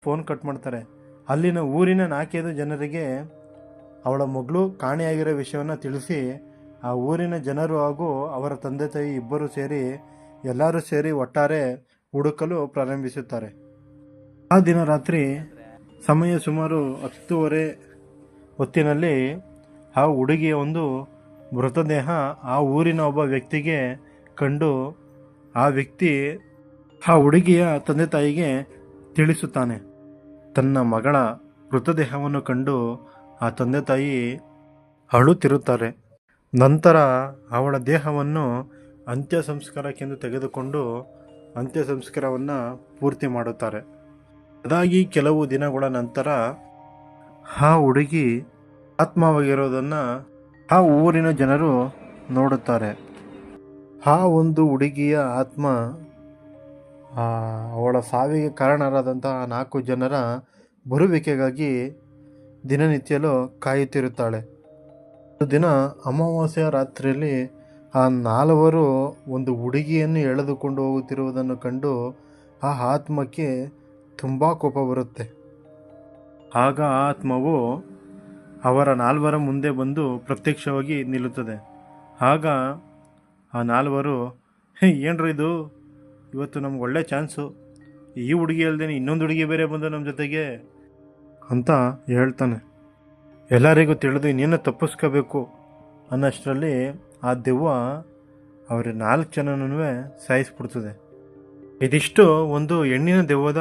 Phone cut ಮಾಡ್ತಾರೆ. ಅಲ್ಲಿನ ಊರಿನ 4-5 ಜನರಿಗೆ ಅವಳ ಮಗಳು ಕಾಣೆಯಾಗಿರೋ ವಿಷಯವನ್ನು ತಿಳಿಸಿ ಆ ಊರಿನ ಜನರು ಹಾಗೂ ಅವರ ತಂದೆ ತಾಯಿ ಇಬ್ಬರು ಸೇರಿ ಎಲ್ಲರೂ ಸೇರಿ ಒಟ್ಟಾರೆ ಹುಡುಕಲು ಪ್ರಾರಂಭಿಸುತ್ತಾರೆ. ಆ ದಿನ ರಾತ್ರಿ ಸಮಯ ಸುಮಾರು 10:30 ಹೊತ್ತಿನಲ್ಲಿ ಆ ಹುಡುಗಿಯ ಒಂದು ಮೃತದೇಹ ಆ ಊರಿನ ಒಬ್ಬ ವ್ಯಕ್ತಿಗೆ ಕಂಡು ಆ ವ್ಯಕ್ತಿ ಆ ಹುಡುಗಿಯ ತಂದೆ ತಾಯಿಗೆ ತಿಳಿಸುತ್ತಾನೆ. ತನ್ನ ಮಗಳ ಮೃತದೇಹವನ್ನು ಕಂಡು ಆ ತಂದೆ ತಾಯಿ ಅಳುತ್ತಿರುತ್ತಾರೆ. ನಂತರ ಅವಳ ದೇಹವನ್ನು ಅಂತ್ಯ ಸಂಸ್ಕಾರಕ್ಕೆಂದು ತೆಗೆದುಕೊಂಡು ಅಂತ್ಯ ಸಂಸ್ಕಾರವನ್ನು ಪೂರ್ತಿ ಮಾಡುತ್ತಾರೆ. ಅದಾಗಿ ಕೆಲವು ದಿನಗಳ ನಂತರ ಆ ಹುಡುಗಿ ಆತ್ಮವಾಗಿರೋದನ್ನು ಆ ಊರಿನ ಜನರು ನೋಡುತ್ತಾರೆ. ಆ ಒಂದು ಹುಡುಗಿಯ ಆತ್ಮ ಅವಳ ಸಾವಿಗೆ ಕಾರಣರಾದಂತಹ 4 ಜನರ ಬರುವಿಕೆಗಾಗಿ ದಿನನಿತ್ಯಲೂ ಕಾಯುತ್ತಿರುತ್ತಾಳೆ. ಒಂದು ದಿನ ಅಮಾವಾಸ್ಯೆಯ ರಾತ್ರಿಯಲ್ಲಿ ಆ 4 ಒಂದು ಹುಡುಗಿಯನ್ನು ಎಳೆದುಕೊಂಡು ಹೋಗುತ್ತಿರುವುದನ್ನು ಕಂಡು ಆ ಆತ್ಮಕ್ಕೆ ತುಂಬ ಕೋಪ ಬರುತ್ತೆ. ಆಗ ಆ ಆತ್ಮವು ಅವರ 4 ಮುಂದೆ ಬಂದು ಪ್ರತ್ಯಕ್ಷವಾಗಿ ನಿಲ್ಲುತ್ತದೆ. ಆಗ ಆ 4 ಏನ್ರಿ ಇದು, ಇವತ್ತು ನಮ್ಗೆ ಒಳ್ಳೆ ಚಾನ್ಸು, ಈ ಹುಡುಗಿ ಅಲ್ಲದೆ ಇನ್ನೊಂದು ಹುಡುಗಿ ಬೇರೆ ಬಂದು ನಮ್ಮ ಜೊತೆಗೆ ಅಂತ ಹೇಳ್ತಾನೆ. ಎಲ್ಲರಿಗೂ ತಿಳಿದು ಇನ್ನೇನು ತಪ್ಪಿಸ್ಕೋಬೇಕು ಅನ್ನೋಷ್ಟರಲ್ಲಿ ಆ ದೆವ್ವ ಅವ್ರ 4 ಜನನೂ ಸಾಯಿಸ್ಬಿಡ್ತದೆ. ಇದಿಷ್ಟು ಒಂದು ಹೆಣ್ಣಿನ ದೆವ್ವದ